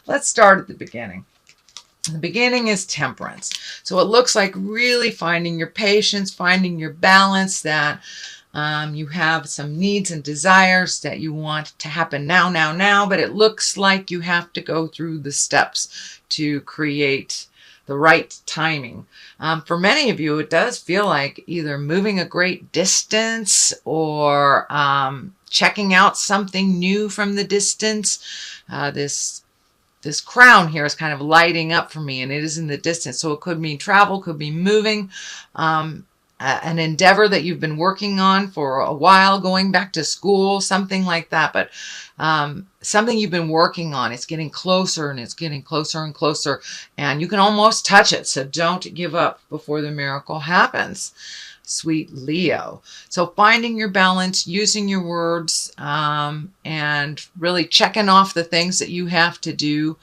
Let's start at the beginning. The beginning is temperance. So it looks like really finding your patience, finding your balance, that you have some needs and desires that you want to happen now, but it looks like you have to go through the steps to create the right timing. For many of you, it does feel like either moving a great distance or checking out something new from the distance. This crown here is kind of lighting up for me, and it is in the distance. So it could mean travel, could be moving, an endeavor that you've been working on for a while, going back to school, something like that. But something you've been working on, it's getting closer and it's getting closer and closer, and you can almost touch it. So don't give up before the miracle happens, sweet Leo. So finding your balance, using your words, and really checking off the things that you have to do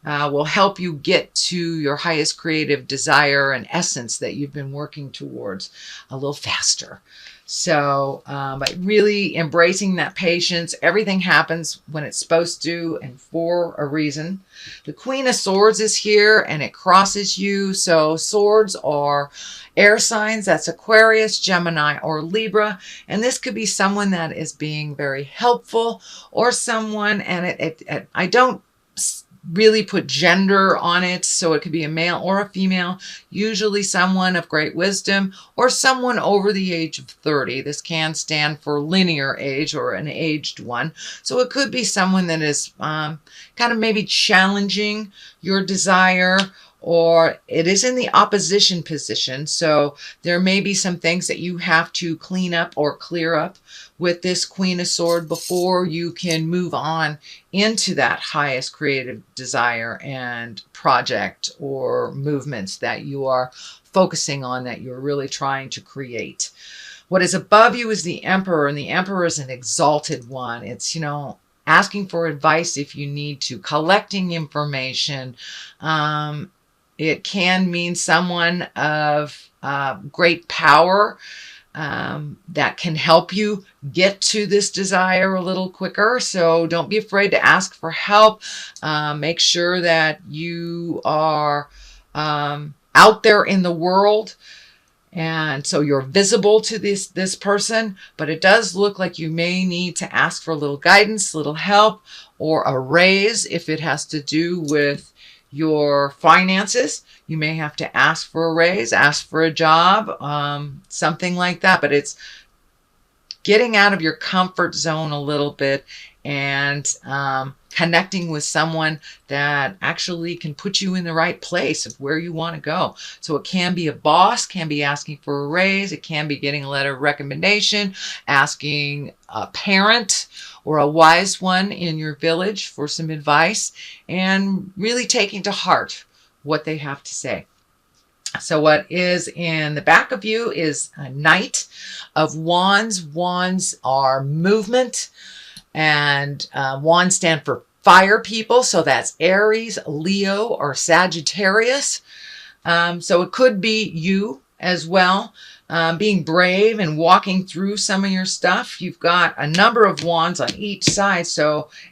will help you get to your highest creative desire and essence that you've been working towards a little faster. So by really embracing that patience, everything happens when it's supposed to and for a reason. The Queen of Swords is here and it crosses you. So swords are air signs. That's Aquarius, Gemini, or Libra. And this could be someone that is being very helpful, or someone, and I don't really put gender on it, so it could be a male or a female, usually someone of great wisdom or someone over the age of 30. This can stand for linear age or an aged one. So it could be someone that is kind of maybe challenging your desire, or it is in the opposition position. So there may be some things that you have to clean up or clear up with this Queen of Swords before you can move on into that highest creative desire and project or movements that you are focusing on, that you're really trying to create. What is above you is the Emperor, and the Emperor is an exalted one. It's, asking for advice if you need to, collecting information. It can mean someone of great power that can help you get to this desire a little quicker. So don't be afraid to ask for help. Make sure that you are out there in the world, and so you're visible to this person. But it does look like you may need to ask for a little guidance, a little help, or a raise if it has to do with your finances. You may have to ask for a raise, ask for a job, something like that. But it's getting out of your comfort zone a little bit and connecting with someone that actually can put you in the right place of where you want to go. So it can be a boss, can be asking for a raise, it can be getting a letter of recommendation, asking a parent or a wise one in your village for some advice, and really taking to heart what they have to say. So what is in the back of you is a Knight of Wands. Wands are movement, and wands stand for fire people. So that's Aries, Leo, or Sagittarius. So it could be you as well, being brave and walking through some of your stuff. You've got a number of wands on each side.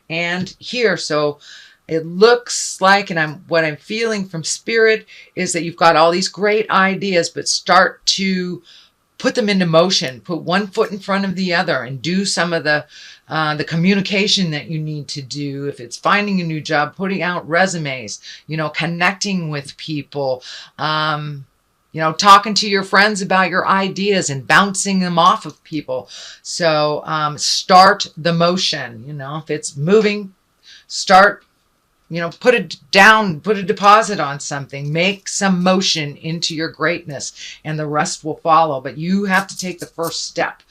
And here, so it looks like, and what I'm feeling from Spirit is that you've got all these great ideas, but start to put them into motion. Put one foot in front of the other and do some of the communication that you need to do. If it's finding a new job, putting out resumes, connecting with people, talking to your friends about your ideas and bouncing them off of people. So start the motion. If it's moving, start. Put it down, put a deposit on something, make some motion into your greatness, and the rest will follow. But you have to take the first step.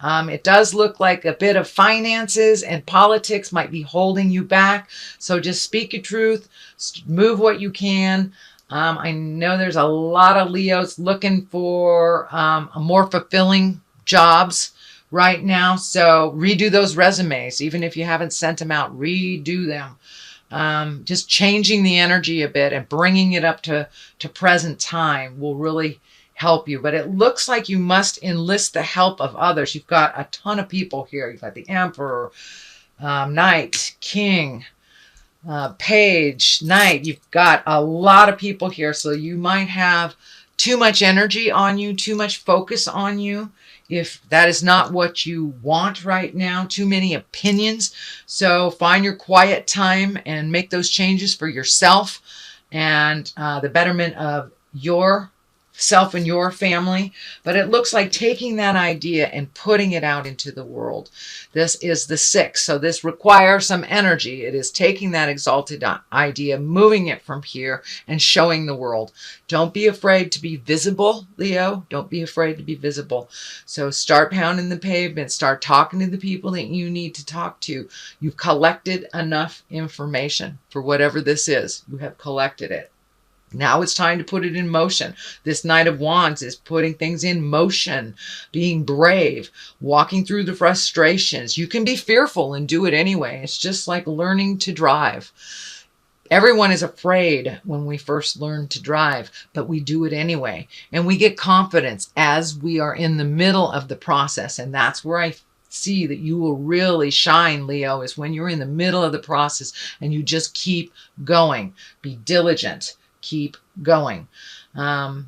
It does look like a bit of finances and politics might be holding you back. So just speak your truth, move what you can. I know there's a lot of Leos looking for a more fulfilling jobs right now. So redo those resumes. Even if you haven't sent them out, redo them. Just changing the energy a bit and bringing it up to present time will really help you. But it looks like you must enlist the help of others. You've got a ton of people here. You've got the Emperor, Knight, King, Page, Knight, you've got a lot of people here, so you might have too much energy on you, too much focus on you. If that is not what you want right now, too many opinions. So find your quiet time and make those changes for yourself and the betterment of your self and your family. But it looks like taking that idea and putting it out into the world. This is the 6, so this requires some energy. It is taking that exalted idea, moving it from here and showing the world. Don't be afraid to be visible, Leo. Don't be afraid to be visible. So start pounding the pavement, start talking to the people that you need to talk to. You've collected enough information for whatever this is. You have collected it. Now it's time to put it in motion. This Knight of Wands is putting things in motion, being brave, walking through the frustrations. You can be fearful and do it anyway. It's just like learning to drive. Everyone is afraid when we first learn to drive, but we do it anyway. And we get confidence as we are in the middle of the process. And that's where I see that you will really shine, Leo, is when you're in the middle of the process and you just keep going. Be diligent. Keep going. But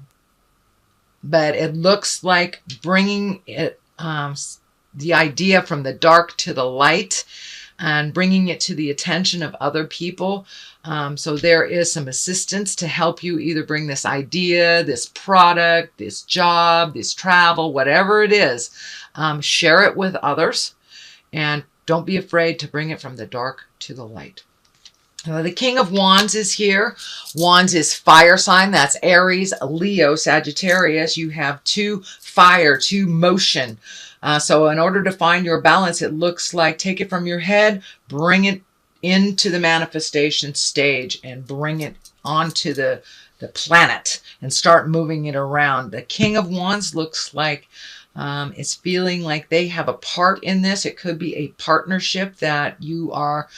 it looks like bringing it, the idea from the dark to the light and bringing it to the attention of other people. So there is some assistance to help you either bring this idea, this product, this job, this travel, whatever it is. Share it with others and don't be afraid to bring it from the dark to the light. The King of Wands is here. Wands is fire sign. That's Aries, Leo, Sagittarius. You have 2 fire, 2 motion. So in order to find your balance, it looks like take it from your head, bring it into the manifestation stage and bring it onto the planet and start moving it around. The King of Wands looks like it's feeling like they have a part in this. It could be a partnership that you are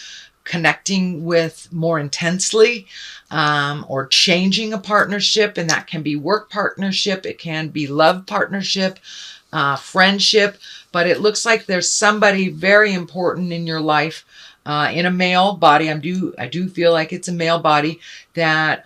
connecting with more intensely, or changing a partnership, and that can be work partnership, it can be love partnership, friendship, but it looks like there's somebody very important in your life, in a male body. I do feel like it's a male body that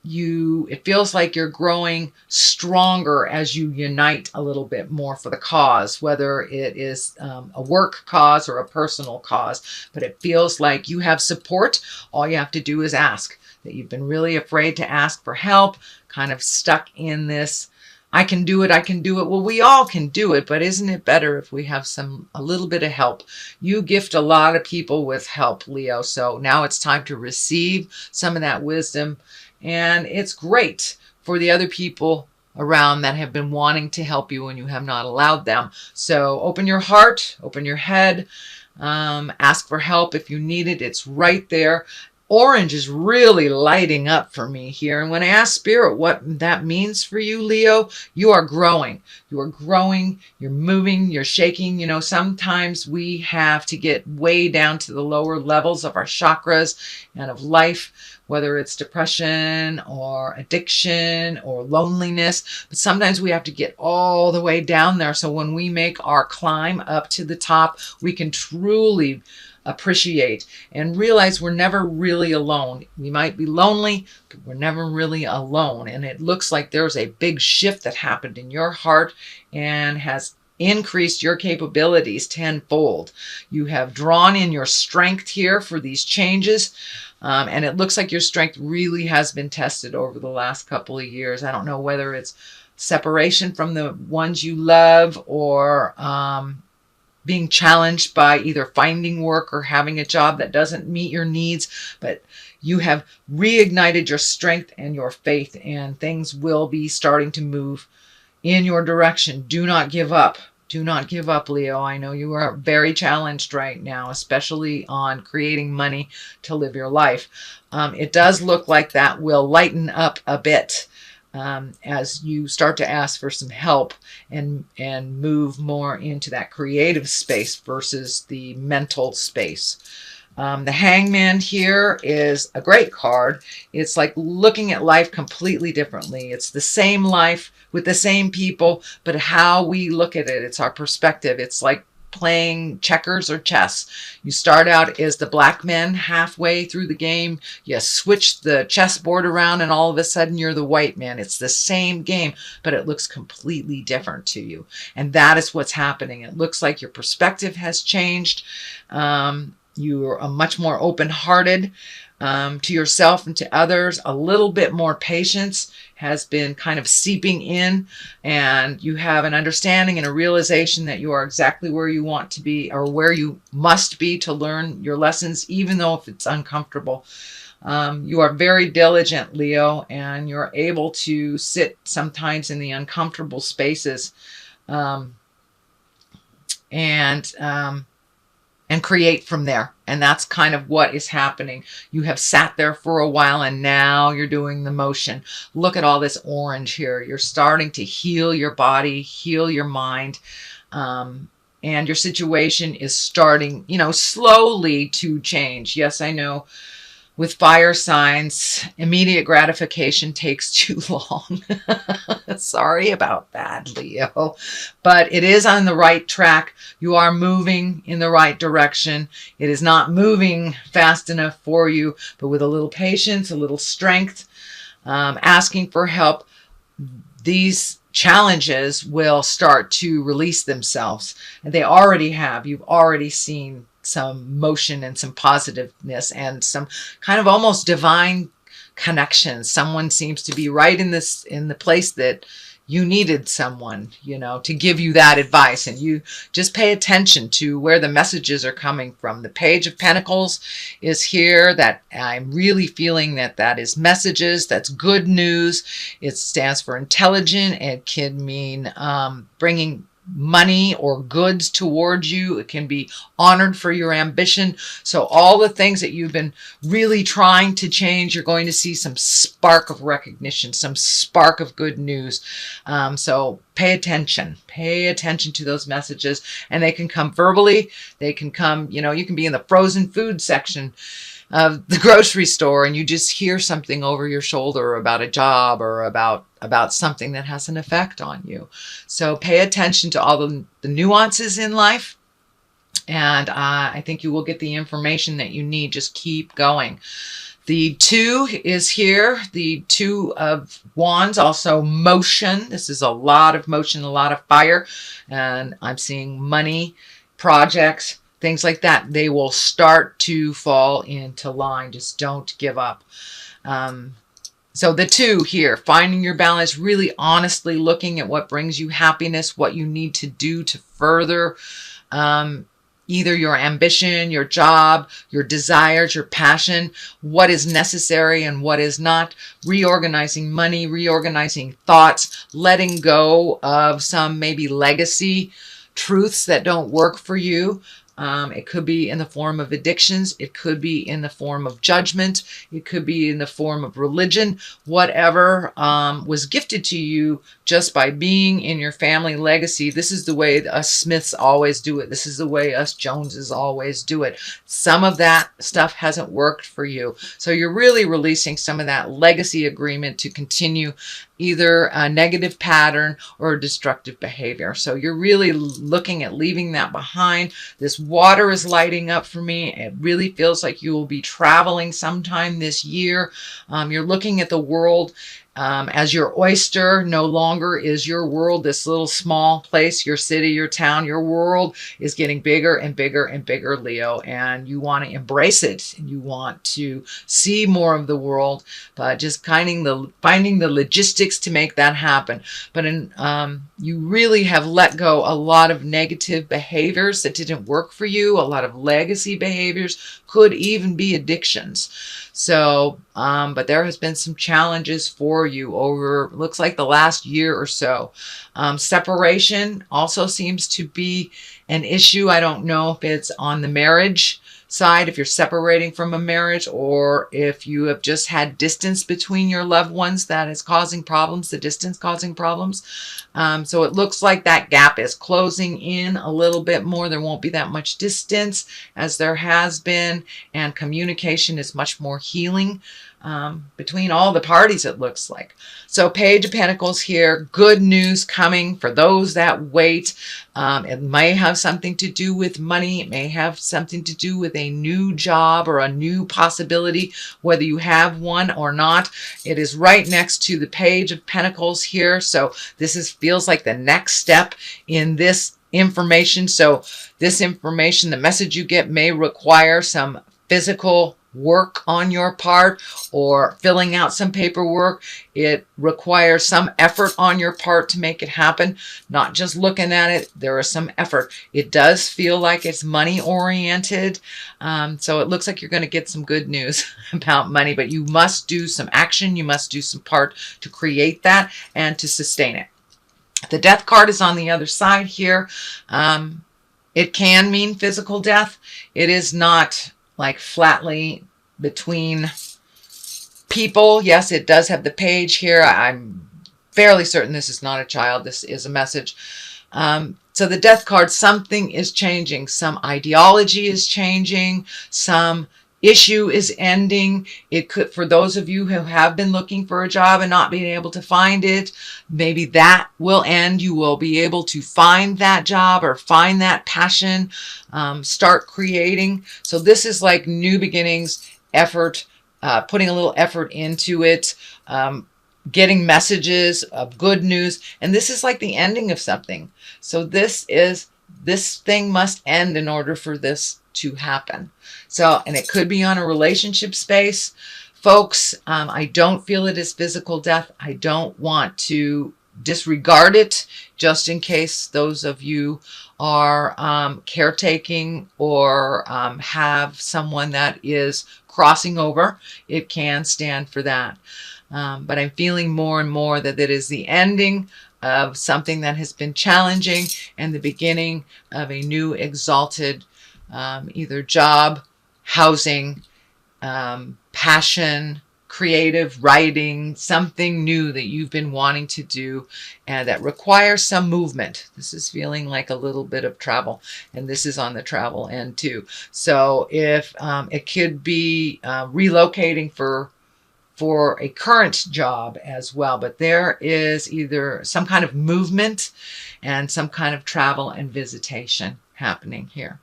it feels like you're growing stronger as you unite a little bit more for the cause, whether it is a work cause or a personal cause, but it feels like you have support. All you have to do is ask. That you've been really afraid to ask for help, kind of stuck in this, I can do it, I can do it. Well, we all can do it, but isn't it better if we have a little bit of help? You gift a lot of people with help, Leo, so now it's time to receive some of that wisdom. And it's great for the other people around that have been wanting to help you and you have not allowed them. So open your heart, open your head, ask for help if you need it. It's right there. Orange is really lighting up for me here. And when I ask Spirit what that means for you, Leo, you are growing. You are growing, you're moving, you're shaking. You know, sometimes we have to get way down to the lower levels of our chakras and of life, whether it's depression or addiction or loneliness. But sometimes we have to get all the way down there. So when we make our climb up to the top, we can truly appreciate and realize we're never really alone. We might be lonely, but we're never really alone. And it looks like there's a big shift that happened in your heart and has increased your capabilities tenfold. You have drawn in your strength here for these changes. And it looks like your strength really has been tested over the last couple of years. I don't know whether it's separation from the ones you love or being challenged by either finding work or having a job that doesn't meet your needs, but you have reignited your strength and your faith, and things will be starting to move in your direction. Do not give up. Do not give up, Leo. I know you are very challenged right now, especially on creating money to live your life. It does look like that will lighten up a bit as you start to ask for some help and move more into that creative space versus the mental space. The Hangman here is a great card. It's like looking at life completely differently. It's the same life with the same people, but how we look at it, it's our perspective. It's like playing checkers or chess. You start out as the black men halfway through the game. You switch the chessboard around and all of a sudden you're the white man. It's the same game, but it looks completely different to you. And that is what's happening. It looks like your perspective has changed. You are much more open-hearted to yourself and to others. A little bit more patience has been kind of seeping in, and you have an understanding and a realization that you are exactly where you want to be, or where you must be to learn your lessons, even though if it's uncomfortable. You are very diligent, Leo, and you're able to sit sometimes in the uncomfortable spaces and create from there. And that's kind of what is happening. You have sat there for a while and now you're doing the motion. Look at all this orange here. You're starting to heal your body, heal your mind. And your situation is starting, slowly to change. Yes, I know. With fire signs, immediate gratification takes too long. Sorry about that, Leo. But it is on the right track. You are moving in the right direction. It is not moving fast enough for you, but with a little patience, a little strength, asking for help, these challenges will start to release themselves. And they already have. You've already seen some motion and some positiveness and some kind of almost divine connections. Someone seems to be right in the place that you needed someone, to give you that advice. And you just pay attention to where the messages are coming from. The Page of Pentacles is here. That I'm really feeling that is messages. That's good news. It stands for intelligent. It can mean bringing money or goods towards you. It can be honored for your ambition. So all the things that you've been really trying to change, you're going to see some spark of recognition, some spark of good news. So pay attention to those messages, and they can come verbally. They can come, you can be in the frozen food section of the grocery store and you just hear something over your shoulder about a job or about something that has an effect on you. So pay attention to all the nuances in life, and I think you will get the information that you need. Just keep going. The 2 is here. The 2 of Wands, also motion. This is a lot of motion, a lot of fire, and I'm seeing money, projects, things like that. They will start to fall into line. Just don't give up. So the 2 here, finding your balance, really honestly looking at what brings you happiness, what you need to do to further either your ambition, your job, your desires, your passion, what is necessary and what is not, reorganizing money, reorganizing thoughts, letting go of some maybe legacy truths that don't work for you. It could be in the form of addictions. It could be in the form of judgment. It could be in the form of religion. Whatever was gifted to you just by being in your family legacy. This is the way us Smiths always do it. This is the way us Joneses always do it. Some of that stuff hasn't worked for you. So you're really releasing some of that legacy agreement to continue either a negative pattern or a destructive behavior. So you're really looking at leaving that behind. This water is lighting up for me. It really feels like you will be traveling sometime this year. You're looking at the world as your oyster. No longer is your world this little small place, your city, your town. Your world is getting bigger and bigger and bigger, Leo, and you want to embrace it and you want to see more of the world, but just finding the logistics to make that happen. But you really have let go a lot of negative behaviors that didn't work for you, a lot of legacy behaviors, could even be addictions. So, but there has been some challenges for you over, looks like the last year or so. Separation also seems to be an issue. I don't know if it's on the marriage side, if you're separating from a marriage, or if you have just had distance between your loved ones that is causing problems, the distance causing problems. So it looks like that gap is closing in a little bit more. There won't be that much distance as there has been, and communication is much more healing. between all the parties, it looks like. So Page of Pentacles here, good news coming for those that wait. It may have something to do with money. It may have something to do with a new job or a new possibility, whether you have one or not. It is right next to the Page of Pentacles here. So this feels like the next step in this information. So this information, the message you get may require some physical work on your part or filling out some paperwork. It requires some effort on your part to make it happen, not just looking at it. There is some effort. It does feel like it's money oriented. So it looks like you're going to get some good news about money, but you must do some action. You must do some part to create that and to sustain it. The Death card is on the other side here. It can mean physical death. It is not like flatly between people. Yes, it does have the page here. I'm fairly certain this is not a child. This is a message. So the Death card, something is changing. Some ideology is changing. Some issue is ending. It could, for those of you who have been looking for a job and not being able to find it, maybe that will end. You will be able to find that job or find that passion, start creating. So this is like new beginnings, effort, putting a little effort into it, getting messages of good news. And this is like the ending of something. So this thing must end in order for this to happen. So, and it could be on a relationship space. Folks, I don't feel it is physical death. I don't want to disregard it, just in case those of you are caretaking or have someone that is crossing over. It can stand for that. But I'm feeling more and more that it is the ending of something that has been challenging and the beginning of a new exalted either job, housing, passion, creative writing, something new that you've been wanting to do and that requires some movement. This is feeling like a little bit of travel, and this is on the travel end too. So if it could be relocating for a current job as well, but there is either some kind of movement and some kind of travel and visitation happening here.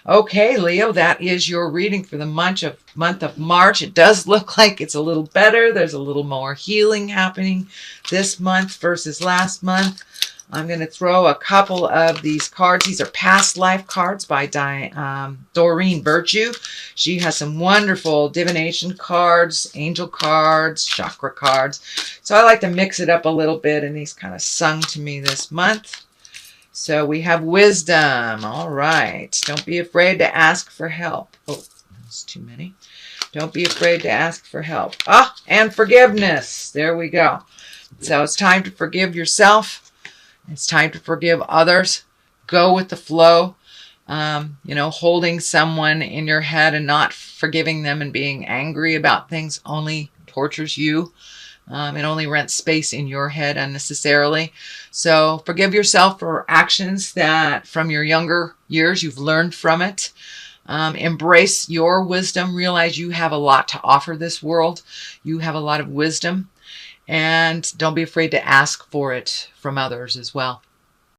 Okay, Leo, that is your reading for the month of March. It does look like it's a little better. There's a little more healing happening this month versus last month. I'm going to throw a couple of these cards. These are past life cards by Doreen Virtue. She has some wonderful divination cards, angel cards, chakra cards. So I like to mix it up a little bit, and these kind of sung to me this month. So we have wisdom. All right. Don't be afraid to ask for help. Oh, that's too many. Don't be afraid to ask for help. Ah, and forgiveness. There we go. So it's time to forgive yourself. It's time to forgive others. Go with the flow. Holding someone in your head and not forgiving them and being angry about things only tortures you. It only rents space in your head unnecessarily. So forgive yourself for actions that from your younger years you've learned from it. Embrace your wisdom. Realize you have a lot to offer this world. You have a lot of wisdom. And don't be afraid to ask for it from others as well.